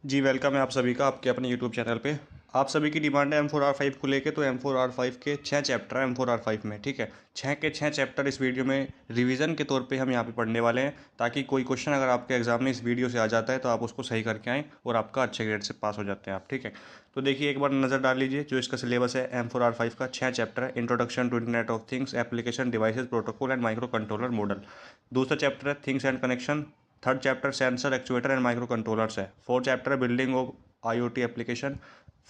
जी welcome है आप सभी का आपके अपने यूट्यूब चैनल पे। आप सभी की डिमांड है M4R5 को लेके, तो M4R5 के 6 चैप्टर हैं M4R5 में, ठीक है। 6 के 6 चैप्टर इस वीडियो में रिवीजन के तौर पे हम यहाँ पे पढ़ने वाले हैं, ताकि कोई क्वेश्चन अगर आपके एग्जाम में इस वीडियो से आ जाता है तो आप उसको सही करके आएँ और आपका अच्छे ग्रेड से पास हो जाते हैं आप, ठीक है। तो देखिए एक बार नज़र डाल लीजिए जो इसका सिलेबस है। M4R5 का 6 चैप्टर है। Introduction to internet of things, application, devices, protocol and micro controller model. दूसरा चैप्टर है things and connection. Third chapter sensor, actuator and micro controllers है। फोर्थ चैप्टर है building of IoT application.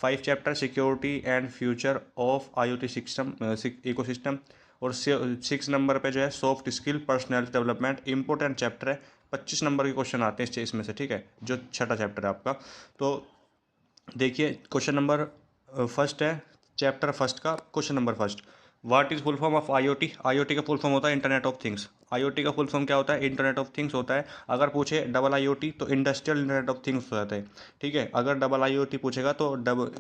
5 chapter security and future of IoT system ecosystem. और 6 number पे जो है soft skill personality development. Important chapter है। 25 number के question आते हैं इसमें से, ठीक है, जो छठा चैप्टर है आपका। तो देखिए क्वेश्चन नंबर फर्स्ट है, चैप्टर फर्स्ट का question number first. What is full form of IoT? IoT का फुल फॉर्म होता है इंटरनेट ऑफ थिंग्स। IoT का फुल फॉर्म क्या होता है? इंटरनेट ऑफ थिंग्स होता है। अगर पूछे डबल IoT तो इंडस्ट्रियल इंटरनेट ऑफ थिंग्स हो जाता है, ठीक है। अगर डबल IoT पूछेगा तो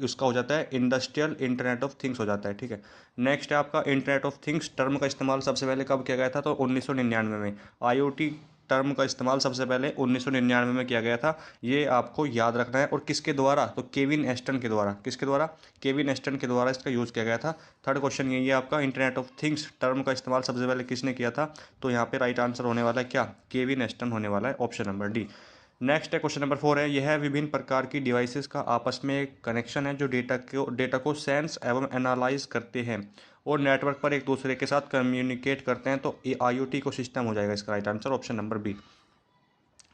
उसका हो जाता है इंडस्ट्रियल इंटरनेट ऑफ थिंग्स हो जाता है, ठीक है। नेक्स्ट है आपका इंटरनेट ऑफ थिंग्स टर्म का इस्तेमाल सबसे पहले कब किया गया था? तो 1999 में। IoT टर्म का इस्तेमाल सबसे पहले 1999 में किया गया था। ये आपको याद रखना है। और किसके द्वारा? तो केविन एस्टन के द्वारा। किसके द्वारा? केविन एस्टन के द्वारा इसका यूज़ किया गया था। थर्ड क्वेश्चन यही है आपका, इंटरनेट ऑफ थिंग्स टर्म का इस्तेमाल सबसे पहले किसने किया था? तो यहाँ पे राइट आंसर होने वाला है क्या? केविन एस्टन होने वाला है, ऑप्शन नंबर डी। नेक्स्ट है क्वेश्चन नंबर 4 है, यह विभिन्न प्रकार की डिवाइसेस का आपस में एक कनेक्शन है जो डेटा को सेंस एवं एनालाइज करते हैं और नेटवर्क पर एक दूसरे के साथ कम्युनिकेट करते हैं। तो ये IoT को सिस्टम हो जाएगा इसका right answer, option number B.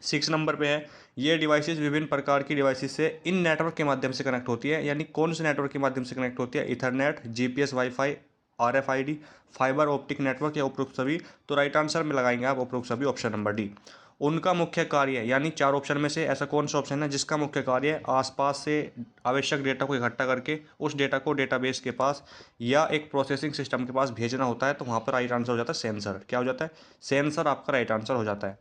6 number पे है, ये डिवाइसेस विभिन्न प्रकार की डिवाइसेस से इन नेटवर्क के माध्यम से कनेक्ट होती है। यानी कौन से नेटवर्क के माध्यम से कनेक्ट होती है? Ethernet, GPS, wifi, RFID, fibre optic network या उपरोक्त सभी। तो राइट आंसर में लगाएंगे आप उपरोक्त सभी, ऑप्शन नंबर डी। उनका मुख्य कार्य है, यानी 4 ऑप्शन में से ऐसा कौन सा ऑप्शन है जिसका मुख्य कार्य है आसपास से आवश्यक डेटा को इकट्ठा करके उस डेटा को डेटाबेस के पास या एक प्रोसेसिंग सिस्टम के पास भेजना होता है? तो वहाँ पर राइट आंसर हो जाता है सेंसर। क्या हो जाता है? सेंसर आपका राइट आंसर हो जाता है।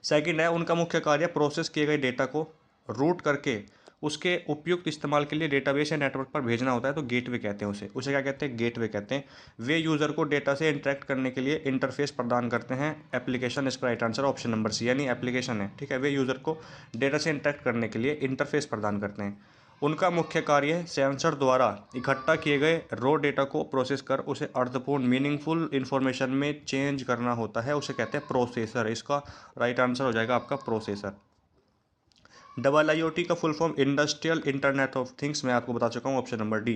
सेकंड है, उनका मुख्य कार्य प्रोसेस किए गए डेटा को रूट करके उसके उपयुक्त इस्तेमाल के लिए डेटाबेस या नेटवर्क पर भेजना होता है। तो गेटवे कहते हैं उसे। उसे क्या कहते हैं? गेटवे कहते हैं। वे यूज़र को डेटा से इंटरेक्ट करने के लिए इंटरफेस प्रदान करते हैं। एप्लीकेशन इसका right answer option number C, यानी एप्लीकेशन है, ठीक है। वे यूज़र को डेटा से इंटरेक्ट करने के लिए इंटरफेस प्रदान करते हैं। उनका मुख्य कार्य है सेंसर द्वारा इकट्ठा किए गए रॉ डेटा को प्रोसेस कर उसे अर्थपूर्ण मीनिंगफुल इंफॉर्मेशन में चेंज करना होता है। उसे कहते हैं प्रोसेसर। इसका राइट आंसर हो जाएगा आपका प्रोसेसर। डबल IoT का full form industrial internet of things, मैं आपको बता चुका हूँ, ऑप्शन नंबर डी,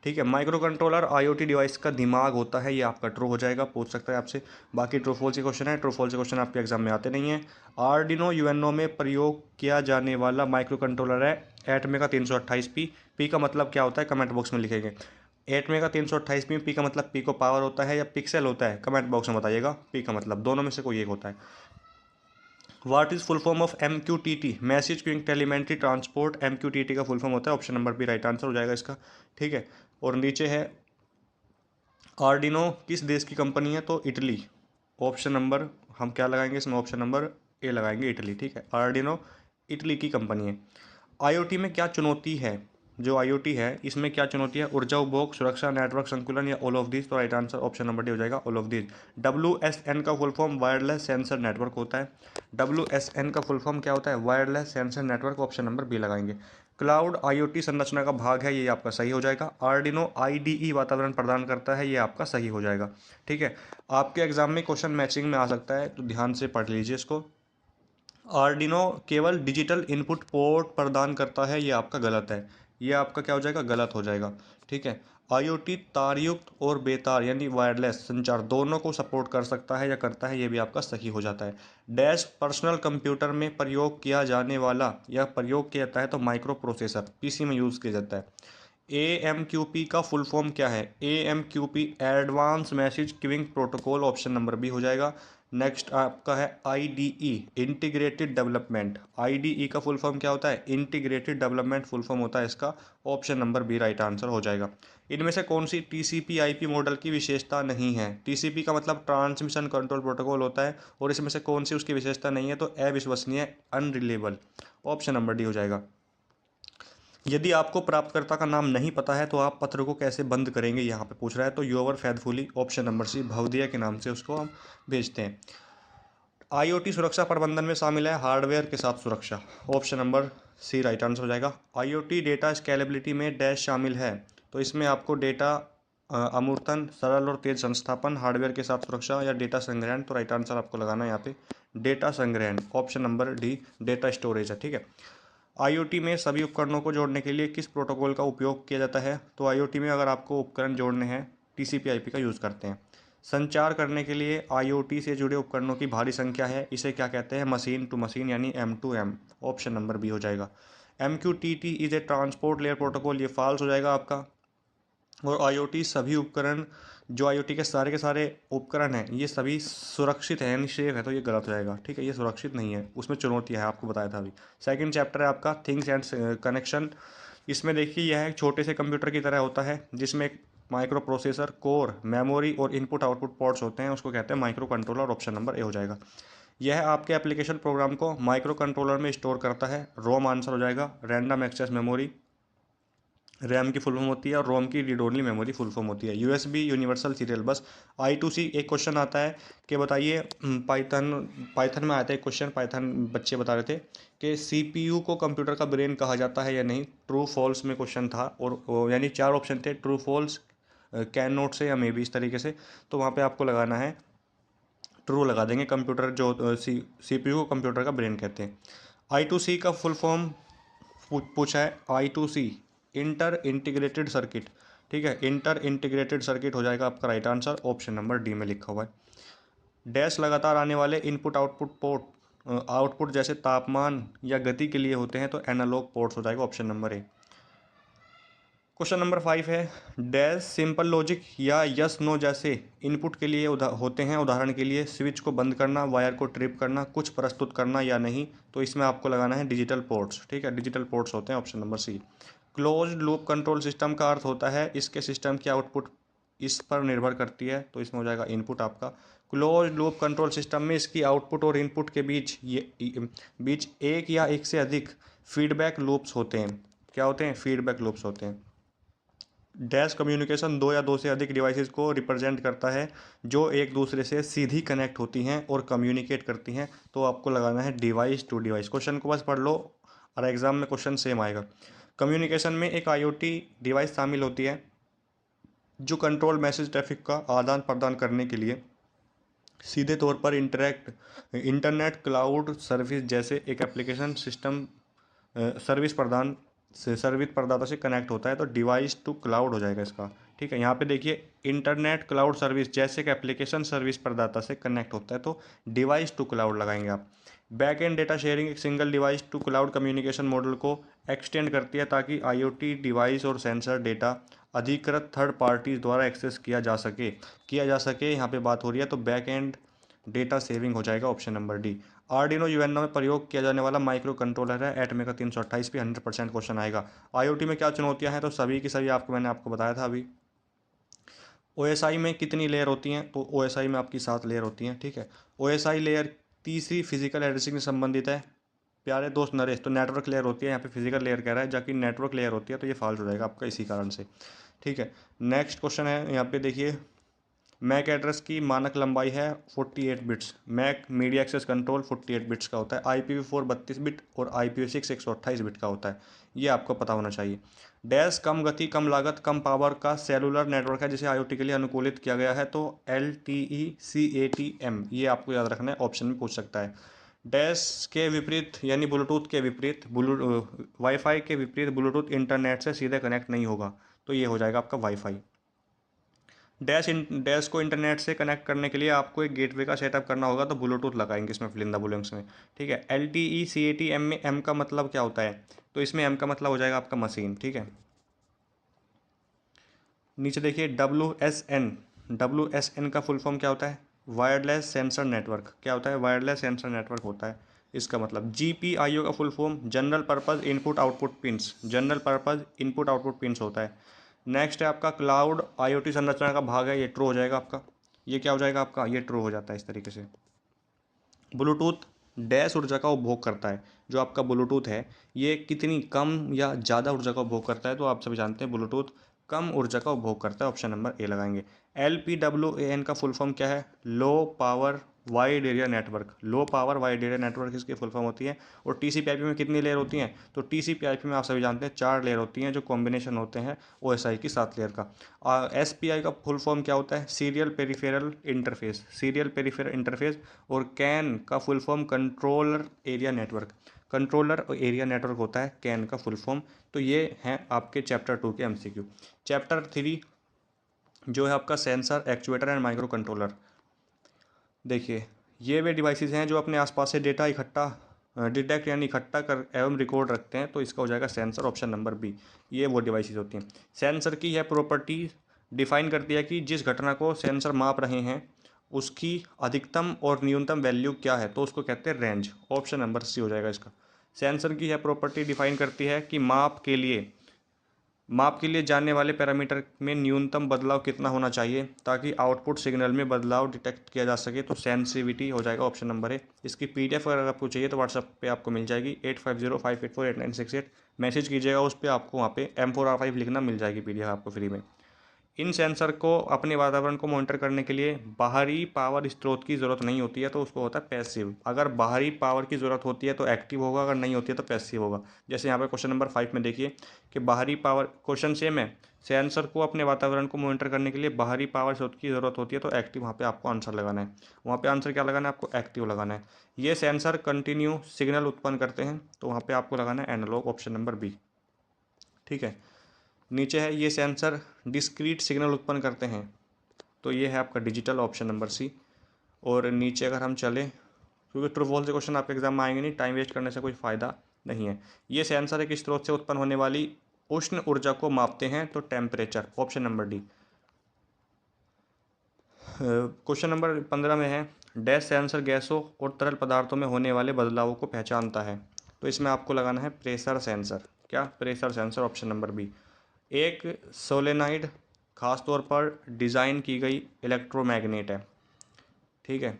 ठीक है। माइक्रो कंट्रोलर IoT डिवाइस का दिमाग होता है, ये आपका ट्रू हो जाएगा, पूछ सकता है आपसे। बाकी ट्रू फॉल्स के क्वेश्चन है, ट्रू फॉल्स के क्वेश्चन आपके एग्जाम में आते नहीं है। आर्डिनो UNO में प्रयोग किया जाने वाला माइक्रो कंट्रोलर है एटमे का 328P। पी का मतलब क्या होता है? कमेंट बॉक्स में लिखेंगे। एटमे का 328P में पी का मतलब पिको पावर होता है या पिक्सल होता है? कमेंट बॉक्स में बताइएगा। पी का मतलब दोनों में से कोई एक होता है। What is full form of MQTT? Message queuing telemetry transport. MQTT का फुल फॉर्म होता है, option number B right answer हो जाएगा इसका, ठीक है। और नीचे है आर्डिनो किस देश की कंपनी है? तो इटली। ऑप्शन नंबर हम क्या लगाएंगे इसमें? ऑप्शन नंबर ए लगाएंगे, इटली, ठीक है। आर्डिनो इटली की कंपनी है। IoT में क्या चुनौती है? जो IoT है इसमें क्या चुनौती है? ऊर्जा उपभोग, सुरक्षा, नेटवर्क संकुलन या ऑल ऑफ दिस। तो right answer option number D हो जाएगा, ऑल ऑफ दिस। WSN का full form wireless sensor network होता है। WSN का फुल फॉर्म क्या होता है? Wireless sensor network, option number B लगाएंगे। क्लाउड IoT संरचना का भाग है, ये आपका सही हो जाएगा। आर्डिनो IDE वातावरण प्रदान करता है, ये आपका सही हो जाएगा, ठीक है। आपके एग्जाम में क्वेश्चन मैचिंग में आ सकता है, तो ध्यान से पढ़ लीजिए इसको। आर्डिनो केवल डिजिटल इनपुट पोर्ट प्रदान करता है, ये आपका गलत है। ये आपका क्या हो जाएगा? गलत हो जाएगा, ठीक है। IoT तारयुक्त और बेतार यानी वायरलेस संचार दोनों को सपोर्ट कर सकता है या करता है, ये भी आपका सही हो जाता है। डैश पर्सनल कंप्यूटर में प्रयोग किया जाने वाला या प्रयोग किया जाता है, तो माइक्रो प्रोसेसर PC में यूज़ किया जाता है। AMQP का फुल फॉर्म क्या है? AMQP advance message queuing protocol, option number B हो जाएगा। नेक्स्ट आपका है IDE इंटीग्रेटेड डेवलपमेंट। IDE का फुल फॉर्म क्या होता है? इंटीग्रेटेड डेवलपमेंट फुल फॉर्म होता है इसका, option number B right answer हो जाएगा। इनमें से कौन सी TCP/IP मॉडल की विशेषता नहीं है? TCP का मतलब ट्रांसमिशन कंट्रोल प्रोटोकॉल होता है, और इसमें से कौन सी उसकी विशेषता नहीं है? तो अविश्वसनीय, अनरिलेबल, ऑप्शन नंबर डी हो जाएगा। यदि आपको प्राप्तकर्ता का नाम नहीं पता है तो आप पत्र को कैसे बंद करेंगे, यहाँ पे पूछ रहा है। तो योवर फैथफुली, ऑप्शन नंबर सी, भवदिया के नाम से उसको हम भेजते हैं। आईओटी सुरक्षा प्रबंधन में शामिल है हार्डवेयर के साथ सुरक्षा। Option number C right answer हो जाएगा। आईओटी डेटा स्केलेबिलिटी में डैश शामिल है, तो इसमें आपको डेटा अमूर्तन, सरल और तेज संस्थापन, हार्डवेयर के साथ सुरक्षा या डेटा संग्रहण। तो राइट आंसर आपको लगाना है यहाँ पे डेटा संग्रहण। Option number D data storage है। ठीक है, आईओटी में सभी उपकरणों को जोड़ने के लिए किस प्रोटोकॉल का उपयोग किया जाता है? तो आईओटी में अगर आपको उपकरण जोड़ने हैं टीसीपी/आईपी का यूज़ करते हैं। संचार करने के लिए आईओटी से जुड़े उपकरणों की भारी संख्या है, इसे क्या कहते हैं? मशीन टू मशीन यानी M2M। ऑप्शन नंबर बी हो जाएगा। MQTT is a transport layer protocol, ये फॉल्स हो जाएगा आपका। और आईओटी सभी उपकरण, जो आईओटी के सारे उपकरण हैं ये सभी सुरक्षित हैं यानी सेफ है, तो ये गलत हो जाएगा। ठीक है, ये सुरक्षित नहीं है, उसमें चुनौतियाँ है, आपको बताया था अभी। सेकंड चैप्टर है आपका थिंग्स एंड कनेक्शन। इसमें देखिए यह एक छोटे से कंप्यूटर की तरह होता है जिसमें एक माइक्रो प्रोसेसर, कोर, मेमोरी और इनपुट आउटपुट पोर्ट्स होते हैं, उसको कहते हैं micro controller. Option number A हो जाएगा। यह आपके एप्लीकेशन प्रोग्राम को माइक्रो कंट्रोलर में स्टोर करता है। रोम आंसर हो जाएगा। रैंडम एक्सेस मेमोरी रैम की फुल फॉर्म होती है और रोम की read only memory full form होती है। यूएसबी यूनिवर्सल सीरियल बस। I2C एक क्वेश्चन आता है कि बताइए, पाइथन में आया था एक क्वेश्चन, पाइथन बच्चे बता रहे थे कि सीपीयू को कंप्यूटर का ब्रेन कहा जाता है या नहीं। ट्रू फॉल्स में क्वेश्चन था और यानी 4 ऑप्शन थे, ट्रू फॉल्स, कैन नोट से या मे बी इस तरीके से। तो वहाँ पे आपको लगाना है ट्रू लगा देंगे। कंप्यूटर जो सीपीयू को कंप्यूटर का ब्रेन कहते हैं। I2C का फुल फॉर्म पूछा है। I2C inter integrated circuit. ठीक है, इंटर इंटीग्रेटेड सर्किट हो जाएगा आपका right answer. Option number D में लिखा हुआ है। डैश लगातार आने वाले इनपुट आउटपुट पोर्ट, आउटपुट जैसे तापमान या गति के लिए होते हैं, तो एनालॉग पोर्ट्स हो जाएगा। Option number A. Question number 5 है डैश सिंपल लॉजिक या यस नो जैसे इनपुट के लिए होते हैं। उदाहरण के लिए स्विच को बंद करना, वायर को ट्रिप करना, कुछ प्रस्तुत करना या नहीं। तो इसमें आपको लगाना है डिजिटल पोर्ट्स। ठीक है, डिजिटल पोर्ट्स होते हैं। Option number C. Closed loop control system का अर्थ होता है इसके सिस्टम की आउटपुट इस पर निर्भर करती है, तो इसमें हो जाएगा इनपुट आपका। क्लोज्ड लूप कंट्रोल सिस्टम में इसकी आउटपुट और इनपुट के बीच एक या एक से अधिक फीडबैक लूप्स होते हैं। क्या होते हैं? फीडबैक लूप्स होते हैं। डैश कम्युनिकेशन दो या दो से अधिक डिवाइसेस को रिप्रेजेंट करता है जो एक दूसरे से सीधी कनेक्ट होती हैं और कम्युनिकेट करती हैं। तो आपको लगाना है डिवाइस टू डिवाइस। क्वेश्चन को बस पढ़ लो और एग्जाम में क्वेश्चन सेम आएगा। कम्युनिकेशन में एक आईओटी डिवाइस शामिल होती है जो कंट्रोल मैसेज ट्रैफिक का आदान प्रदान करने के लिए सीधे तौर पर इंटरनेट क्लाउड सर्विस जैसे एक एप्लीकेशन सिस्टम सर्विस प्रदाता से कनेक्ट होता है। तो डिवाइस टू क्लाउड हो जाएगा इसका। ठीक है, यहाँ पे देखिए इंटरनेट क्लाउड सर्विस जैसे एक एप्लीकेशन सर्विस प्रदाता से कनेक्ट होता है, तो डिवाइस टू क्लाउड लगाएंगे आप। बैक एंड डेटा शेयरिंग एक single device to cloud communication model को एक्सटेंड करती है ताकि आईओटी डिवाइस और सेंसर डेटा अधिकृत थर्ड पार्टीज द्वारा एक्सेस किया जा सके यहाँ पे बात हो रही है। तो बैक एंड डेटा सेविंग हो जाएगा। Option number D. Arduino UNO में प्रयोग किया जाने वाला माइक्रो कंट्रोलर है एटमे का 328 पे 100% क्वेश्चन आएगा। आईओटी में क्या चुनौतियां हैं? तो सभी की सभी मैंने आपको बताया था अभी। ओएसआई में कितनी लेयर होती हैं? तो ओएसआई में आपकी 7 लेयर होती हैं। ठीक है, ओएसआई लेयर तीसरी फिजिकल एड्रेसिंग से संबंधित है। प्यारे दोस्त नरेश, तो नेटवर्क लेयर होती है, यहाँ पे फिजिकल लेयर कह रहा है, जबकि नेटवर्क लेयर होती है, तो ये फॉल्स हो जाएगा आपका इसी कारण से। ठीक है, नेक्स्ट क्वेश्चन है यहाँ पे देखिए, मैक एड्रेस की मानक लंबाई है 48 bits. MAC media access control 48 bits का होता है। IPv4 32 बिट और IPv6 128 बिट का होता है। ये आपको पता होना चाहिए। डैश कम गति, कम लागत, कम पावर का सेलुलर नेटवर्क है जिसे आईओटी के लिए अनुकूलित किया गया है। तो LTE-CATM ये आपको याद रखना है, ऑप्शन में पूछ सकता है। डैश के विपरीत यानी ब्लूटूथ के विपरीत वाईफाई के विपरीत ब्लूटूथ इंटरनेट से सीधे कनेक्ट नहीं होगा, तो ये हो जाएगा आपका वाईफाई। डैश को इंटरनेट से कनेक्ट करने के लिए आपको एक गेटवे का सेटअप करना होगा, तो ब्लूटूथ लगाएंगे इसमें फिल इन द ब्लैंक्स में। ठीक है, LTE-CATM में M का मतलब क्या होता है? तो इसमें M का मतलब हो जाएगा आपका मशीन। ठीक है, नीचे देखिए WSN का फुल फॉर्म क्या होता है? Wireless sensor network. क्या होता है? वायरलेस सेंसर नेटवर्क होता है इसका मतलब। GPIO का full form general purpose input output pins. General purpose input output pins होता है। नेक्स्ट है आपका क्लाउड आईओटी संरचना का भाग है, ये ट्रू हो जाएगा आपका। ये क्या हो जाएगा आपका? ये ट्रू हो जाता है इस तरीके से। ब्लूटूथ डैश ऊर्जा का उपभोग करता है। जो आपका ब्लूटूथ है ये कितनी कम या ज़्यादा ऊर्जा का उपभोग करता है? तो आप सभी जानते हैं ब्लूटूथ कम ऊर्जा का उपभोग करता है। ऑप्शन नंबर ए लगाएंगे। LPWAN का फुल फॉर्म क्या है? Low power wide area network, low power wide area network इसकी फुल फॉर्म होती है। और टीसीपी/आईपी में कितनी लेयर होती हैं? तो टीसीपी/आईपी में आप सभी जानते हैं 4 लेयर होती हैं जो कॉम्बिनेशन होते हैं ओएसआई की 7 लेयर का। एसपीआई का फुल फॉर्म क्या होता है? Serial peripheral interface, serial peripheral interface. और कैन का full form controller area network, controller area network होता है कैन का फुल फॉर्म। तो ये हैं आपके चैप्टर 2 के एमसीक्यू। चैप्टर 3 जो है आपका sensor, actuator and micro controller. देखिए, ये वे डिवाइसेस हैं जो अपने आसपास से डेटा इकट्ठा डिटेक्ट यानी इकट्ठा कर एवं रिकॉर्ड रखते हैं, तो इसका हो जाएगा सेंसर, ऑप्शन नंबर बी। ये वो डिवाइसेस होती हैं। सेंसर की यह प्रॉपर्टी डिफाइन करती है कि जिस घटना को सेंसर माप रहे हैं उसकी अधिकतम और न्यूनतम वैल्यू क्या है, तो उसको कहते हैं रेंज, ऑप्शन नंबर सी हो जाएगा इसका। सेंसर की यह प्रॉपर्टी डिफाइन करती है कि माप के लिए जानने वाले पैरामीटर में न्यूनतम बदलाव कितना होना चाहिए ताकि आउटपुट सिग्नल में बदलाव डिटेक्ट किया जा सके, तो सेंसिटिविटी हो जाएगा, ऑप्शन नंबर है। इसकी पीडीएफ अगर आपको चाहिए तो व्हाट्सएप पे आपको मिल जाएगी 8505848968। मैसेज कीजिएगा, उस पर आपको वहाँ पे M4R5 लिखना मिल जाएगी पीडीएफ आपको फ्री में। इन सेंसर को अपने वातावरण को मॉनिटर करने के लिए बाहरी पावर स्रोत की ज़रूरत नहीं होती है, तो उसको होता है पैसिव। अगर बाहरी पावर की ज़रूरत होती है तो एक्टिव होगा, अगर नहीं होती है तो पैसिव होगा। जैसे यहाँ पे क्वेश्चन नंबर 5 में देखिए कि बाहरी पावर, क्वेश्चन सेम है। सेंसर को अपने वातावरण को मॉनिटर करने के लिए बाहरी पावर स्रोत की ज़रूरत होती है, तो एक्टिव वहाँ पे आपको आंसर लगाना है। वहाँ पे आंसर क्या लगाना है? आपको एक्टिव लगाना है। ये सेंसर कंटिन्यू सिग्नल उत्पन्न करते हैं, तो वहाँ पे आपको लगाना है एनालॉग, ऑप्शन नंबर बी। ठीक है, नीचे है ये सेंसर डिस्क्रीट सिग्नल उत्पन्न करते हैं, तो ये है आपका डिजिटल, ऑप्शन नंबर सी। और नीचे अगर हम चले, क्योंकि ट्रू फॉल्स के क्वेश्चन आपके एग्जाम में आएंगे नहीं, टाइम वेस्ट करने से कोई फ़ायदा नहीं है। ये सेंसर एक स्रोत से उत्पन्न होने वाली उष्ण ऊर्जा को मापते हैं, तो temperature, option number D. Question number 15 में है डैश सेंसर गैसों और तरल पदार्थों में होने वाले बदलावों को पहचानता है, तो इसमें आपको लगाना है प्रेशर सेंसर। क्या? Pressure sensor, option number B. एक सोलेनाइड खास तौर पर डिज़ाइन की गई इलेक्ट्रोमैग्नेट है, ठीक है।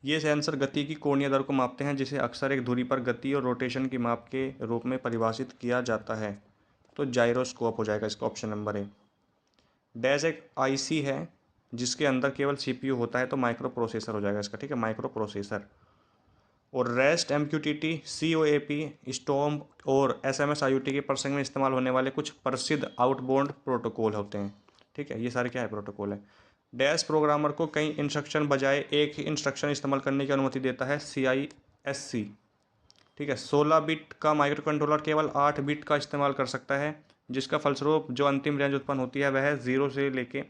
ये सेंसर गति की कोणीय दर को मापते हैं, जिसे अक्सर एक धुरी पर गति और रोटेशन की माप के रूप में परिभाषित किया जाता है, तो जाइरोस्कोप हो जाएगा इसका, ऑप्शन नंबर ए। डैश एक आईसी है जिसके अंदर केवल सीपीयू होता है, तो माइक्रो प्रोसेसर हो जाएगा इसका, ठीक है, माइक्रो प्रोसेसर। और रेस्ट, MQTT, COAP, स्टॉर्म और SMS IoT के प्रसंग में इस्तेमाल होने वाले कुछ प्रसिद्ध आउटबाउंड प्रोटोकॉल होते हैं, ठीक है। ये सारे क्या है? प्रोटोकॉल है। डैश प्रोग्रामर को कई इंस्ट्रक्शन बजाय एक ही इंस्ट्रक्शन इस्तेमाल करने की अनुमति देता है, CISC, ठीक है। 16 बिट का माइक्रो कंट्रोलर केवल 8 बिट का इस्तेमाल कर सकता है, जिसका फलस्वरूप जो अंतिम रेंज उत्पन्न होती है वह 0 से लेके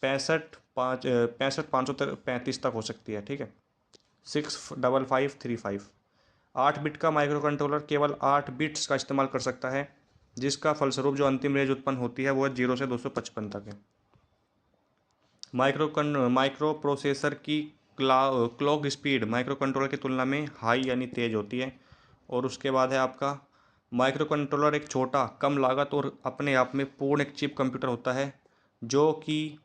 65,535 तक हो सकती है, ठीक है। 65535। 8 बिट का माइक्रो कंट्रोलर केवल 8 बिट्स का इस्तेमाल कर सकता है, जिसका फलस्वरूप जो अंतिम रेंज उत्पन्न होती है वो 0 से 255 तक है। माइक्रो प्रोसेसर की क्लॉक स्पीड माइक्रो कंट्रोलर की तुलना में हाई यानी तेज़ होती है। और उसके बाद है आपका माइक्रो कंट्रोलर एक छोटा, कम लागत और अपने आप में पूर्ण एक चिप कंप्यूटर होता है, जो कि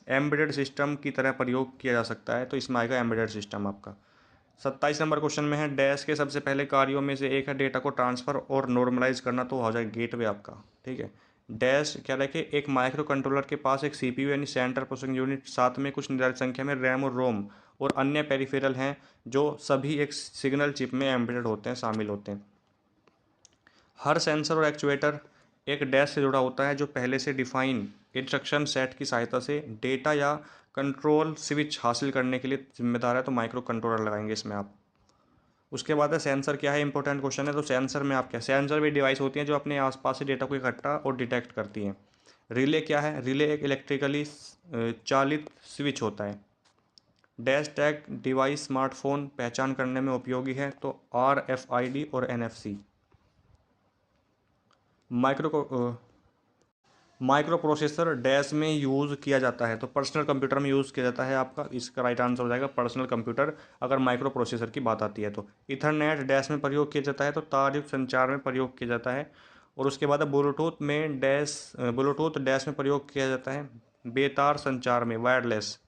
एम्बेडेड सिस्टम की तरह प्रयोग किया जा सकता है, तो इसमें आएगा एम्बेडेड सिस्टम आपका। 27 नंबर क्वेश्चन में है डैश के सबसे पहले कार्यों में से एक है डेटा को ट्रांसफ़र और नॉर्मलाइज करना, तो हो जाएगा गेटवे आपका, ठीक है। डैश क्या रखे? एक माइक्रो कंट्रोलर के पास एक सीपीयू यानी सेंटर प्रोसेसिंग यूनिट, साथ में कुछ निर्धारित संख्या में रैम और रोम और अन्य पेरिफेरल हैं, जो सभी एक सिग्नल चिप में एम्बेडेड होते हैं, शामिल होते हैं। हर सेंसर और एक्चुएटर एक डैश से जुड़ा होता है, जो पहले से डिफाइन इंस्ट्रक्शन सेट की सहायता से डेटा या कंट्रोल स्विच हासिल करने के लिए जिम्मेदार है, तो माइक्रो कंट्रोलर लगाएंगे इसमें आप। उसके बाद है सेंसर क्या है, इंपॉर्टेंट क्वेश्चन है। तो सेंसर में आप क्या, सेंसर भी डिवाइस होती हैं जो अपने आसपास से डेटा को इकट्ठा और डिटेक्ट करती हैं। रिले क्या है? रिले एक इलेक्ट्रिकली चालित स्विच होता है। डैश टैग डिवाइस स्मार्टफोन पहचान करने में उपयोगी है, तो RFID और NFC। माइक्रो प्रोसेसर डैश में यूज़ किया जाता है, तो पर्सनल कंप्यूटर में यूज़ किया जाता है आपका, इसका राइट आंसर हो जाएगा पर्सनल कंप्यूटर, अगर माइक्रो प्रोसेसर की बात आती है तो। इथरनेट डैश में प्रयोग किया जाता है, तो तारयुक्त संचार में प्रयोग किया जाता है। और उसके बाद ब्लूटूथ डैश में प्रयोग किया जाता है, बेतार संचार में, वायरलेस।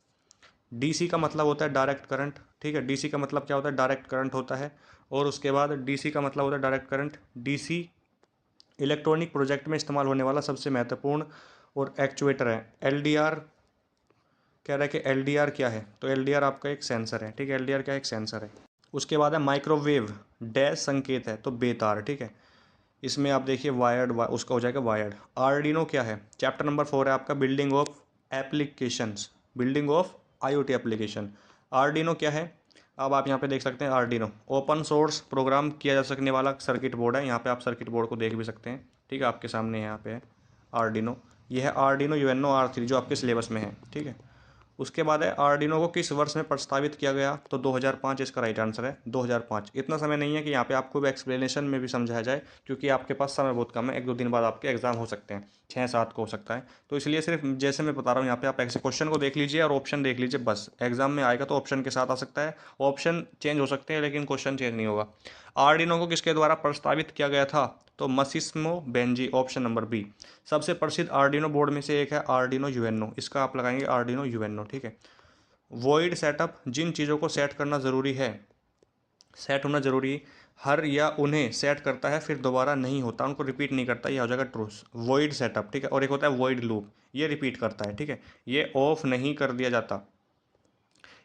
DC का मतलब होता है डायरेक्ट करंट, ठीक है। DC का मतलब क्या होता है? डायरेक्ट करंट होता है। और उसके बाद DC का मतलब होता है direct current. DC electronic project में इस्तेमाल होने वाला सबसे महत्वपूर्ण और एक्चुएटर है। LDR कह रहा है कि LDR क्या है, तो LDR आपका एक सेंसर है, ठीक है। LDR क्या है, एक सेंसर है। उसके बाद है माइक्रोवेव डैश संकेत है, तो बेतार, ठीक है। इसमें आप देखिए वायर्ड, उसका हो जाएगा वायर्ड। आर्डिनो क्या है, चैप्टर नंबर 4 है आपका, building of applications, building of IoT application. Arduino क्या है, अब आप यहाँ पे देख सकते हैं आर्डिनो ओपन सोर्स प्रोग्राम किया जा सकने वाला सर्किट बोर्ड है। यहाँ पे आप सर्किट बोर्ड को देख भी सकते हैं, ठीक है, आपके सामने यहाँ पे है आर्डिनो। ये है आर्डिनो UNO R3 जो आपके सिलेबस में है, ठीक है। उसके बाद है आर्डिनो को किस वर्ष में प्रस्तावित किया गया, तो 2005 इसका राइट आंसर है, 2005। इतना समय नहीं है कि यहाँ पे आपको भी एक्सप्लेनेशन में भी समझाया जाए, क्योंकि आपके पास समय बहुत कम है, 1-2 दिन बाद आपके एग्जाम हो सकते हैं, 6-7 को हो सकता है। तो इसलिए सिर्फ जैसे मैं बता रहा हूँ यहाँ पे आप ऐसे क्वेश्चन को देख लीजिए और ऑप्शन देख लीजिए, बस एग्जाम में आएगा तो ऑप्शन के साथ आ सकता है, ऑप्शन चेंज हो सकते हैं लेकिन क्वेश्चन चेंज नहीं होगा। आर्डिनो को किसके द्वारा प्रस्तावित किया गया था, तो मसिस्मो बेंजी, ऑप्शन नंबर बी। सबसे प्रसिद्ध आर्डिनो बोर्ड में से एक है आर्डिनो UNO, इसका आप लगाएंगे आर्डिनो UNO, ठीक है। वॉइड सेटअप, जिन चीज़ों को सेट करना ज़रूरी है, सेट होना ज़रूरी हर या उन्हें सेट करता है फिर दोबारा नहीं होता, उनको रिपीट नहीं करता, ये हो जाएगा ट्रूथ, वॉइड सेटअप, ठीक है। और एक होता है वॉइड लूप, ये रिपीट करता है, ठीक है, ये ऑफ नहीं कर दिया जाता।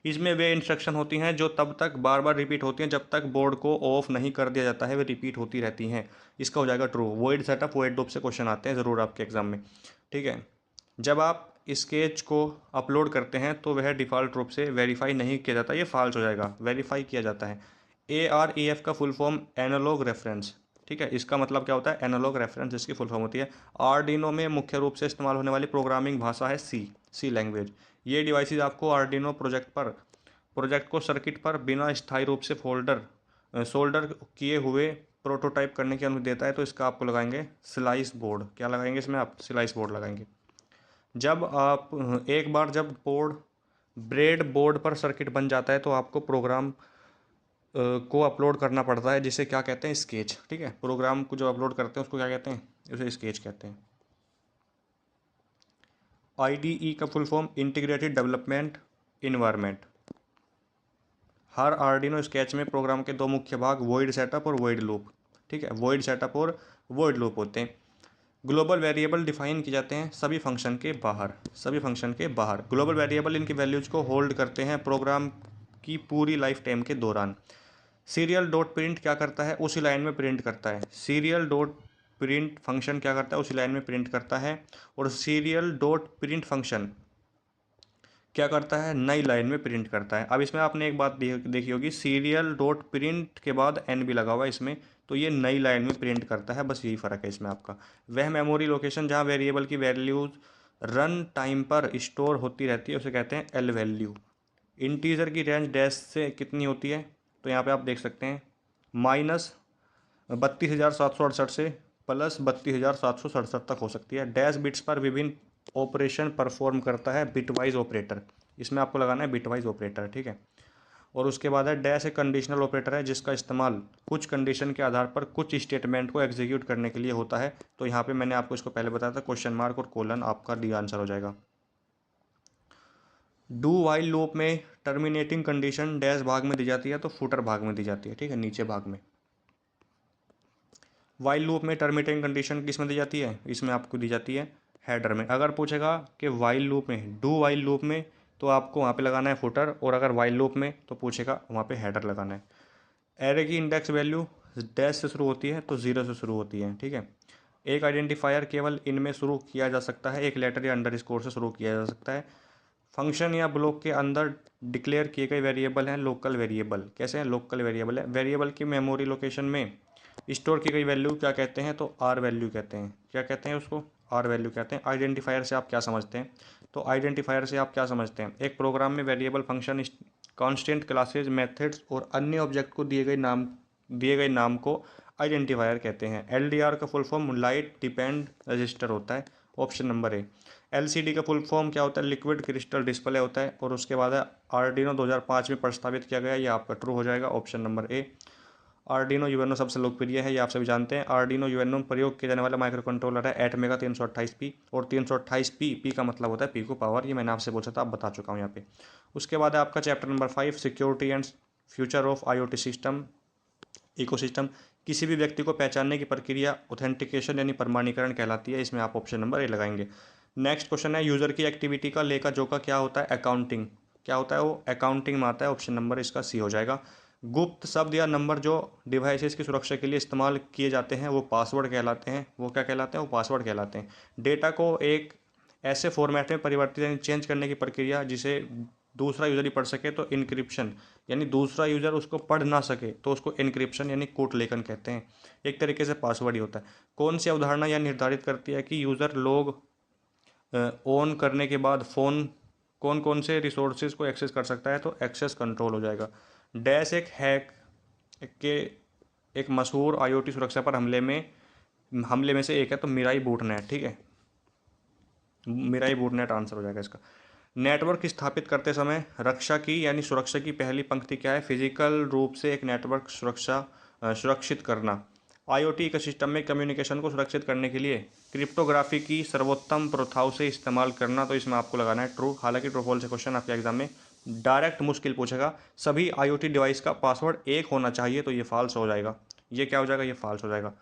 इसमें वे इंस्ट्रक्शन होती हैं जो तब तक बार बार रिपीट होती हैं जब तक बोर्ड को ऑफ नहीं कर दिया जाता है, वे रिपीट होती रहती हैं। इसका हो जाएगा true, void setup void loop से क्वेश्चन आते हैं ज़रूर आपके एग्जाम में, ठीक है। जब आप स्केच को अपलोड करते हैं तो वह डिफ़ॉल्ट रूप से वेरीफाई नहीं किया जाता, ये फॉल्स हो जाएगा, वेरीफाई किया जाता है। AREF का फुल फॉर्म एनालॉग रेफरेंस, ठीक है, इसका मतलब क्या होता है, एनालॉग रेफरेंस इसकी फुल फॉर्म होती है। आर्डिनो में मुख्य रूप से इस्तेमाल होने वाली प्रोग्रामिंग भाषा है सी लैंग्वेज। ये डिवाइसेस आपको आर्डिनो प्रोजेक्ट को सर्किट पर बिना स्थायी रूप से सोल्डर किए हुए प्रोटोटाइप करने की अनुमति देता है, तो इसका आपको लगाएंगे स्लाइस बोर्ड। क्या लगाएंगे इसमें आप, स्लाइस बोर्ड लगाएंगे। जब आप एक बार जब ब्रेड बोर्ड पर सर्किट बन जाता है तो आपको प्रोग्राम को अपलोड करना पड़ता है, जिसे क्या कहते हैं, स्केच, ठीक है। प्रोग्राम को जो अपलोड करते हैं उसको क्या कहते हैं, उसे स्केच कहते हैं। IDE का full form integrated development environment. हर आर्डिनो स्केच में प्रोग्राम के दो मुख्य भाग वॉइड सेटअप और वॉइड लूप, ठीक है, वॉइड सेटअप और वॉइड लूप होते हैं। ग्लोबल वेरिएबल डिफाइन किए जाते हैं सभी फंक्शन के बाहर, सभी फंक्शन के बाहर। ग्लोबल वेरिएबल इनकी वैल्यूज को होल्ड करते हैं प्रोग्राम की पूरी लाइफ टाइम के दौरान। सीरियल डॉट प्रिंट क्या करता है, उसी लाइन में प्रिंट करता है। सीरियल डॉट प्रिंट फंक्शन क्या करता है, उसी लाइन में प्रिंट करता है। और सीरियल डॉट प्रिंट फंक्शन क्या करता है, नई लाइन में प्रिंट करता है। अब इसमें आपने एक बात देखी होगी, सीरियल डॉट प्रिंट के बाद एन भी लगा हुआ है इसमें, तो ये नई लाइन में प्रिंट करता है, बस यही फ़र्क है इसमें आपका। वह मेमोरी लोकेशन जहाँ वेरिएबल की वैल्यूज रन टाइम पर स्टोर होती रहती है उसे कहते हैं एल वैल्यू। इंटीजर की रेंज डैश से कितनी होती है, तो यहाँ पे आप देख सकते हैं -32,768 से +32,767 तक हो सकती है। डैश बिट्स पर विभिन्न ऑपरेशन परफॉर्म करता है बिटवाइज ऑपरेटर, इसमें आपको लगाना है बिटवाइज ऑपरेटर, ठीक है। और उसके बाद है डैश एक कंडीशनल ऑपरेटर है जिसका इस्तेमाल कुछ कंडीशन के आधार पर कुछ स्टेटमेंट को एग्जीक्यूट करने के लिए होता है। तो यहाँ पे मैंने आपको इसको पहले बताया था, क्वेश्चन मार्क और कोलन आपका डी आंसर हो जाएगा। डू वाइल लूप में टर्मिनेटिंग कंडीशन डैश भाग में दी जाती है, तो फुटर भाग में दी जाती है, ठीक है, नीचे भाग में। वाइल लूप में टर्मिनेटिंग कंडीशन किस में दी जाती है, इसमें आपको दी जाती है हेडर में। अगर पूछेगा कि वाइल लूप में, डू वाइल लूप में, तो आपको वहाँ पे लगाना है फुटर, और अगर वाइल लूप में तो पूछेगा वहाँ पे हेडर लगाना है। एरे की इंडेक्स वैल्यू डैश से शुरू होती है तो 0 से शुरू होती है, ठीक है। एक आइडेंटिफायर केवल इनमें शुरू किया जा सकता है, एक लेटर या अंडरस्कोर से शुरू किया जा सकता है। फंक्शन या ब्लॉक के अंदर डिक्लेयर किए गए वेरिएबल हैं लोकल वेरिएबल। कैसे हैं, लोकल वेरिएबल है। वेरिएबल की मेमोरी लोकेशन में स्टोर की गई वैल्यू क्या कहते हैं, तो आर वैल्यू कहते हैं। क्या कहते हैं उसको, आर वैल्यू कहते हैं। आइडेंटिफायर से आप क्या समझते हैं, तो आइडेंटिफायर से आप क्या समझते हैं, एक प्रोग्राम में variable, function, constant, classes, methods और अन्य ऑब्जेक्ट को दिए गए नाम को आइडेंटिफायर कहते हैं। LDR का full form light depend register होता है, ऑप्शन नंबर ए। LCD का फुल फॉर्म क्या होता है, लिक्विड क्रिस्टल डिस्प्ले होता है। और उसके बाद है आर्डिनो 2005 में प्रस्तावित किया गया, ये आपका ट्रू हो जाएगा, option number A. Arduino UNO सबसे लोकप्रिय है, ये आप सभी जानते हैं। आर्डिनो यूएनओ में प्रयोग किया जाने वाला माइक्रो कंट्रोलर है एटमेगा 328P, और 328P, पी का मतलब होता है पी को पावर, ये मैंने आपसे पूछा था, आप बता चुका हूँ यहाँ पे। उसके बाद है आपका chapter number 5 security and future of IoT system ecosystem. किसी भी व्यक्ति को पहचानने की प्रक्रिया ऑथेंटिकेशन यानी प्रमाणीकरण कहलाती है, इसमें आप ऑप्शन नंबर ए लगाएंगे। नेक्स्ट क्वेश्चन है यूज़र की एक्टिविटी का लेखा जोखा क्या होता है? अकाउंटिंग। क्या होता है वो? अकाउंटिंग में आता है। ऑप्शन नंबर इसका सी हो जाएगा। गुप्त शब्द या नंबर जो डिवाइसेस की सुरक्षा के लिए इस्तेमाल किए जाते हैं वो पासवर्ड कहलाते हैं। वो क्या कहलाते हैं? वो पासवर्ड कहलाते हैं। डेटा को एक ऐसे फॉर्मेट में परिवर्तित यानी चेंज करने की प्रक्रिया जिसे दूसरा यूज़र ही पढ़ सके तो इनक्रिप्शन, यानी दूसरा यूज़र उसको पढ़ ना सके तो उसको इनक्रिप्शन यानी कूट लेखन कहते हैं। एक तरीके से पासवर्ड ही होता है। कौन सी अवधारणा यह निर्धारित करती है कि यूज़र लोग ऑन करने के बाद फ़ोन कौन कौन से रिसोर्सेज को एक्सेस कर सकता है? तो एक्सेस कंट्रोल हो जाएगा। डैश एक हैक के एक मशहूर आईओटी सुरक्षा पर हमले में से एक है तो मिराई बूटनेट। ठीक है, मिराई बूटनेट आंसर हो जाएगा इसका। नेटवर्क स्थापित करते समय रक्षा की यानी सुरक्षा की पहली पंक्ति क्या है? फिजिकल रूप से एक नेटवर्क सुरक्षित करना। आईओटी इकोसिस्टम में कम्युनिकेशन को सुरक्षित करने के लिए क्रिप्टोग्राफी की सर्वोत्तम प्रथाओं से इस्तेमाल करना। तो इसमें आपको लगाना है ट्रू। हालांकि ट्रू फॉल्स से क्वेश्चन आपके एग्जाम में डायरेक्ट मुश्किल पूछेगा। सभी आईओटी डिवाइस का पासवर्ड एक होना चाहिए, तो ये फॉल्स हो जाएगा। ये क्या हो जाएगा? ये फॉल्स हो जाएगा।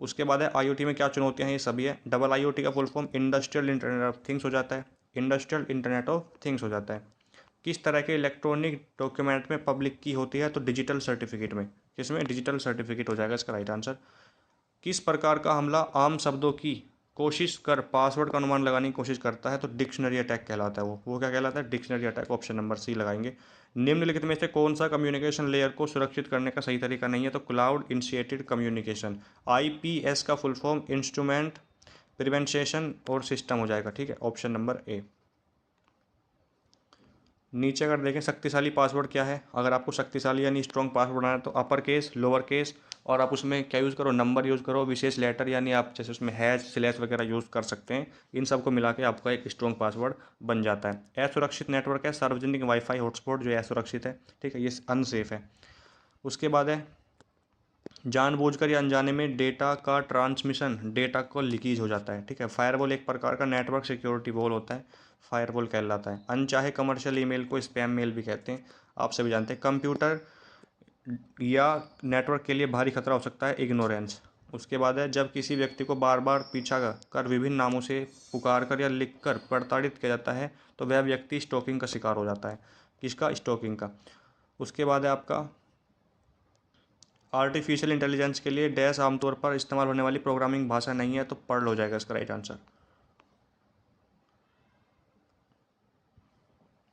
उसके बाद है आईओटी में क्या चुनौतियां हैं? ये सभी है। डबल आईओटी का full form industrial internet of things हो जाता है। इंडस्ट्रियल इंटरनेट ऑफ थिंग्स हो जाता है। किस तरह के इलेक्ट्रॉनिक डॉक्यूमेंट में पब्लिक की होती है? तो डिजिटल सर्टिफिकेट में। किसमें? डिजिटल सर्टिफिकेट हो जाएगा इसका राइट आंसर। किस प्रकार का हमला आम शब्दों की कोशिश कर पासवर्ड का अनुमान लगाने की कोशिश करता है? तो डिक्शनरी अटैक कहलाता है। वो क्या कहलाता है? Dictionary attack. Option number C लगाएंगे। निम्नलिखित में से कौन सा कम्युनिकेशन लेयर को सुरक्षित करने का सही तरीका नहीं है? तो क्लाउड इनिशिएटेड कम्युनिकेशन। आईपीएस का फुल फॉर्म इंस्ट्रूमेंट प्रिवेंशन और सिस्टम हो जाएगा। ठीक है, ऑप्शन नंबर ए। नीचे अगर देखें शक्तिशाली पासवर्ड क्या है? अगर आपको शक्तिशाली यानी स्ट्रॉन्ग पासवर्ड बनाना है तो अपर केस, लोअर केस, और आप उसमें क्या यूज़ करो? नंबर यूज़ करो, विशेष लेटर, यानी आप जैसे उसमें हैश स्लैश वगैरह यूज़ कर सकते हैं। इन सबको मिला के आपका एक स्ट्रॉन्ग पासवर्ड बन जाता है। असुरक्षित नेटवर्क है सार्वजनिक वाईफाई हॉटस्पॉट जो असुरक्षित है। ठीक है, ये अनसेफ है। उसके बाद है जानबूझकर या अनजाने में डेटा का ट्रांसमिशन, डेटा को लीकेज हो जाता है। ठीक है, फायरवॉल एक प्रकार का नेटवर्क सिक्योरिटी वॉल होता है, फायरवॉल कहलाता है। अनचाहे कमर्शियल ईमेल को स्पैम मेल भी कहते हैं, आप सभी जानते हैं। कंप्यूटर या नेटवर्क के लिए भारी खतरा हो सकता है इग्नोरेंस। उसके बाद है जब किसी व्यक्ति को बार बार पीछा कर विभिन्न नामों से पुकार कर या लिख कर प्रताड़ित किया जाता है तो वह व्यक्ति स्टॉकिंग का शिकार हो जाता है। किसका? स्टॉकिंग का। उसके बाद है आपका आर्टिफिशियल इंटेलिजेंस के लिए डैश आमतौर पर इस्तेमाल होने वाली प्रोग्रामिंग भाषा नहीं है, तो पर्ल हो जाएगा इसका राइट आंसर।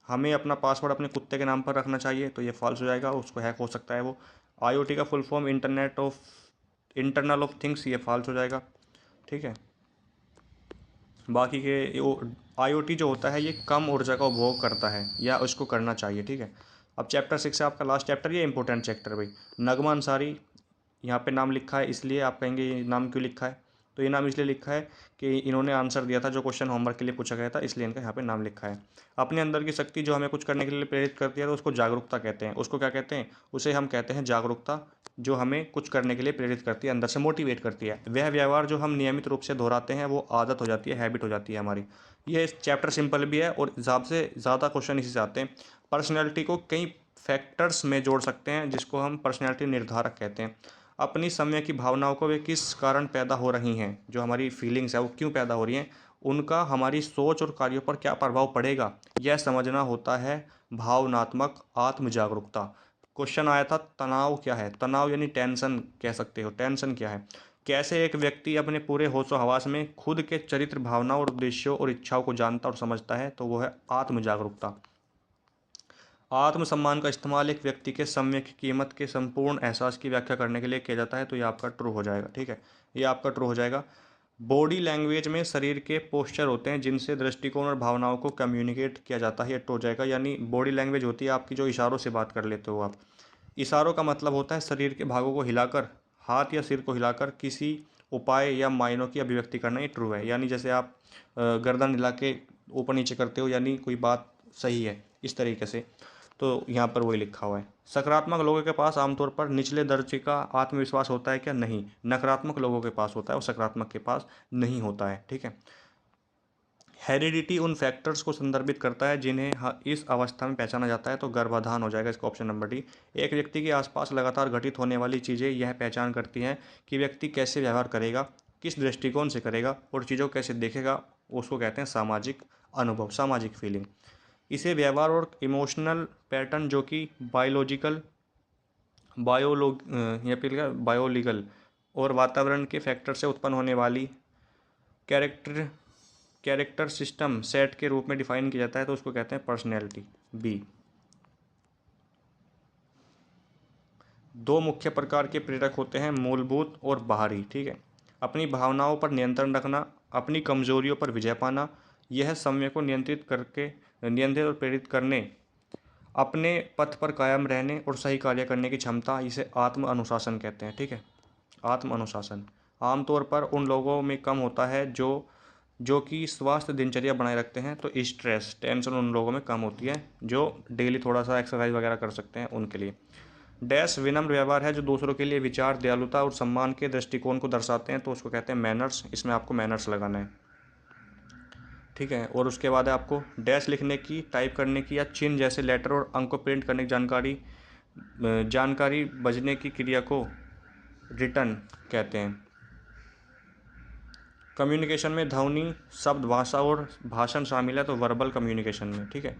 हमें अपना पासवर्ड अपने कुत्ते के नाम पर रखना चाहिए, तो ये फॉल्स हो जाएगा, उसको हैक हो सकता है वो। आईओटी का full form internal of things, ये फॉल्स हो जाएगा। ठीक है, बाकी के आईओटी जो होता है ये कम ऊर्जा का उपभोग करता है या उसको करना चाहिए। ठीक है, अब चैप्टर 6 है आपका लास्ट चैप्टर, ये इंपॉर्टेंट चैप्टर भाई। नगमा अंसारी यहाँ पे नाम लिखा है, इसलिए आप कहेंगे ये नाम क्यों लिखा है? तो ये नाम इसलिए लिखा है कि इन्होंने आंसर दिया था जो क्वेश्चन होमवर्क के लिए पूछा गया था, इसलिए इनका यहाँ पे नाम लिखा है। अपने अंदर की शक्ति जो हमें कुछ करने के लिए प्रेरित करती है तो उसको जागरूकता कहते हैं। उसको क्या कहते हैं? उसे हम कहते हैं जागरूकता, जो हमें कुछ करने के लिए प्रेरित करती है, अंदर से मोटिवेट करती है। वह व्यवहार जो हम नियमित रूप से दोहराते हैं वो आदत हो जाती है, हैबिट हो जाती है हमारी। ये चैप्टर सिंपल भी है और से ज़्यादा क्वेश्चन इसी से आते हैं। पर्सनैलिटी को कई फैक्टर्स में जोड़ सकते हैं जिसको हम पर्सनैलिटी निर्धारक कहते हैं। अपनी समय की भावनाओं को वे किस कारण पैदा हो रही हैं, जो हमारी फीलिंग्स है वो क्यों पैदा हो रही हैं, उनका हमारी सोच और कार्यों पर क्या प्रभाव पड़ेगा, यह समझना होता है भावनात्मक आत्म जागरूकता। क्वेश्चन आया था तनाव क्या है? तनाव यानी टेंशन कह सकते हो। टेंशन क्या है? कैसे एक व्यक्ति अपने पूरे होशो हवास में खुद के चरित्र, भावनाओं और उद्देश्यों और इच्छाओं को जानता और समझता है? तो वो है आत्म जागरूकता। आत्मसम्मान का इस्तेमाल एक व्यक्ति के सम्यक कीमत के संपूर्ण एहसास की व्याख्या करने के लिए किया जाता है, तो ये आपका ट्रू हो जाएगा। ठीक है, ये आपका ट्रू हो जाएगा। बॉडी लैंग्वेज में शरीर के पोस्चर होते हैं जिनसे दृष्टिकोण और भावनाओं को कम्युनिकेट किया जाता है, ये ट्रू हो जाएगा। यानी बॉडी लैंग्वेज होती है आपकी जो इशारों से बात कर लेते हो आप। इशारों का मतलब होता है शरीर के भागों को हिलाकर, हाथ या सिर को हिलाकर किसी उपाय या मायनों की अभिव्यक्ति करना, ये ट्रू है। यानी जैसे आप गर्दन हिला के ऊपर नीचे करते हो, यानी कोई बात सही है, इस तरीके से। तो यहाँ पर वही लिखा हुआ है। सकारात्मक लोगों के पास आमतौर पर निचले दर्जे का आत्मविश्वास होता है क्या? नहीं। नकारात्मक लोगों के पास होता है और सकारात्मक के पास नहीं होता है। ठीक है, हेरिडिटी उन फैक्टर्स को संदर्भित करता है जिन्हें इस अवस्था में पहचाना जाता है, तो गर्भाधान हो जाएगा इसका ऑप्शन नंबर डी। एक व्यक्ति के आसपास लगातार घटित होने वाली चीज़ें यह पहचान करती हैं कि व्यक्ति कैसे व्यवहार करेगा, किस दृष्टिकोण से करेगा और चीज़ों को कैसे देखेगा उसको कहते हैं सामाजिक अनुभव, सामाजिक फीलिंग। इसे व्यवहार और इमोशनल पैटर्न जो कि बायोलीगल और वातावरण के फैक्टर से उत्पन्न होने वाली कैरेक्टर सिस्टम सेट के रूप में डिफाइन किया जाता है, तो उसको कहते हैं पर्सनैलिटी। बी, दो मुख्य प्रकार के प्रेरक होते हैं, मूलभूत और बाहरी। ठीक है, अपनी भावनाओं पर नियंत्रण रखना, अपनी कमजोरियों पर विजय पाना, यह समय को नियंत्रित और प्रेरित करने, अपने पथ पर कायम रहने और सही कार्य करने की क्षमता, इसे आत्म अनुशासन कहते हैं। ठीक है, आत्म अनुशासन आमतौर पर उन लोगों में कम होता है जो कि स्वास्थ्य दिनचर्या बनाए रखते हैं। तो स्ट्रेस टेंशन उन लोगों में कम होती है जो डेली थोड़ा सा एक्सरसाइज वगैरह कर सकते हैं, उनके लिए। डैश विनम्र व्यवहार है, जो दूसरों के लिए विचार, दयालुता और सम्मान के दृष्टिकोण को दर्शाते हैं, तो उसको कहते हैं मैनर्स। इसमें आपको मैनर्स लगाना है। ठीक है, और उसके बाद है आपको डैश लिखने की, टाइप करने की या चिन्ह जैसे लेटर और अंक को प्रिंट करने की जानकारी बजने की क्रिया को रिटर्न कहते हैं। कम्युनिकेशन में ध्वनि, शब्द, भाषा और भाषण शामिल है, तो वर्बल कम्युनिकेशन में। ठीक है,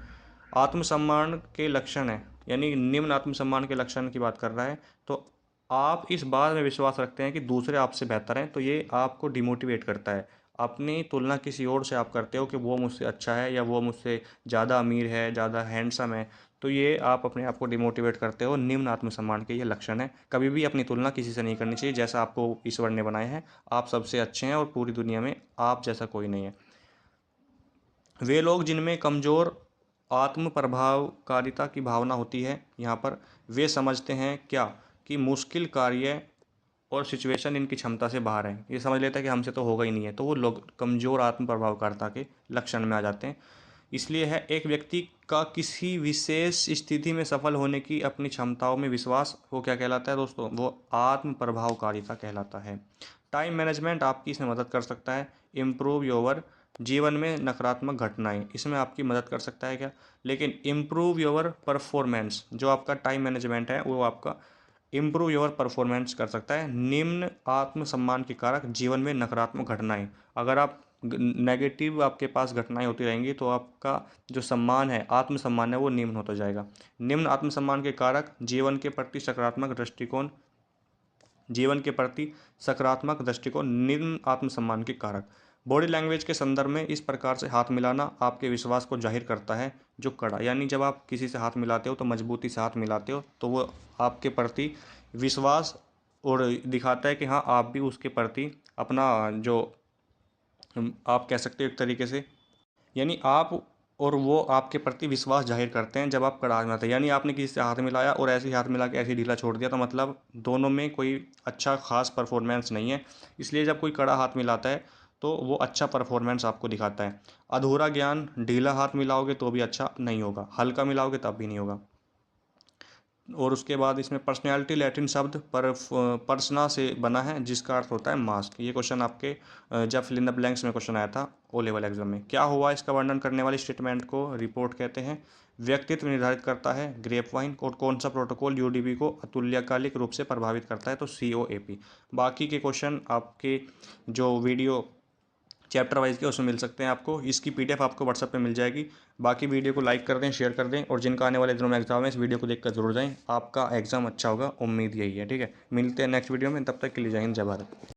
आत्मसम्मान के लक्षण है, यानी निम्न आत्मसम्मान के लक्षण की बात कर रहा है। तो आप इस बात में विश्वास रखते हैं कि दूसरे आपसे बेहतर हैं, तो ये आपको डिमोटिवेट करता है। अपनी तुलना किसी और से आप करते हो कि वो मुझसे अच्छा है या वो मुझसे ज़्यादा अमीर है, ज़्यादा हैंडसम है, तो ये आप अपने आप को डिमोटिवेट करते हो। निम्न आत्मसम्मान के ये लक्षण है। कभी भी अपनी तुलना किसी से नहीं करनी चाहिए। जैसा आपको ईश्वर ने बनाया है, आप सबसे अच्छे हैं और पूरी दुनिया में आप जैसा कोई नहीं है। वे लोग जिनमें कमज़ोर आत्म प्रभावकारिता की भावना होती है, यहाँ पर वे समझते हैं क्या कि मुश्किल कार्य और सिचुएशन इनकी क्षमता से बाहर है। ये समझ लेता है कि हमसे तो होगा ही नहीं है, तो वो लोग कमज़ोर आत्म प्रभावकारिता के लक्षण में आ जाते हैं। इसलिए है एक व्यक्ति का किसी विशेष स्थिति में सफल होने की अपनी क्षमताओं में विश्वास, वो क्या कहलाता है दोस्तों, वो आत्म प्रभावकारिता कहलाता है। टाइम मैनेजमेंट आपकी इसमें मदद कर सकता है। इम्प्रूव योर जीवन में नकारात्मक घटनाएं, इसमें आपकी मदद कर सकता है क्या, लेकिन इम्प्रूव योर परफॉर्मेंस, जो आपका टाइम मैनेजमेंट है वो आपका इम्प्रूव योर परफॉर्मेंस कर सकता है। निम्न आत्मसम्मान के कारक जीवन में नकारात्मक घटनाएं, अगर आप नेगेटिव आपके पास घटनाएं होती रहेंगी तो आपका जो सम्मान है, आत्मसम्मान है, वो निम्न होता जाएगा। निम्न आत्मसम्मान के कारक जीवन के प्रति सकारात्मक दृष्टिकोण, निम्न आत्मसम्मान के कारक। बॉडी लैंग्वेज के संदर्भ में इस प्रकार से हाथ मिलाना आपके विश्वास को जाहिर करता है। जो कड़ा, यानी जब आप किसी से हाथ मिलाते हो तो मजबूती से हाथ मिलाते हो, तो वो आपके प्रति विश्वास और दिखाता है कि हाँ, आप भी उसके प्रति अपना जो आप कह सकते हो एक तरीके से, यानी आप और वो आपके प्रति विश्वास जाहिर करते हैं जब आप कड़ा हाथ मिलाते हैं। यानी आपने किसी से हाथ मिलाया और ऐसे ही हाथ मिला के ऐसे ही ढीला छोड़ दिया, तो मतलब दोनों में कोई अच्छा खास परफॉर्मेंस नहीं है। इसलिए जब कोई कड़ा हाथ मिलाता है तो वो अच्छा परफॉर्मेंस आपको दिखाता है। अधूरा ज्ञान, ढीला हाथ मिलाओगे तो भी अच्छा नहीं होगा, हल्का मिलाओगे तब भी नहीं होगा। और उसके बाद इसमें पर्सनैलिटी लैटिन शब्द पर्सना से बना है, जिसका अर्थ होता है मास्क। ये क्वेश्चन आपके जब फिल इन द ब्लैंक्स में क्वेश्चन आया था ओ लेवल एग्जाम में। क्या हुआ, इसका वर्णन करने वाली स्टेटमेंट को रिपोर्ट कहते हैं। व्यक्तित्व निर्धारित करता है ग्रेप वाइन। और कौन सा प्रोटोकॉल यूडीबी को अतुल्यकालिक रूप से प्रभावित करता है, तो COAP। बाकी के क्वेश्चन आपके जो वीडियो चैप्टर वाइज के उसमें मिल सकते हैं आपको। इसकी PDF आपको व्हाट्सएप पे मिल जाएगी। बाकी वीडियो को लाइक कर दें, शेयर कर दें, और जिनका आने वाले दिनों में एग्जाम है इस वीडियो को देखकर जरूर जाएं। आपका एग्जाम अच्छा होगा, उम्मीद यही है। ठीक है, मिलते हैं नेक्स्ट वीडियो में, तब तक के लिए जय हिंद, जय भारत।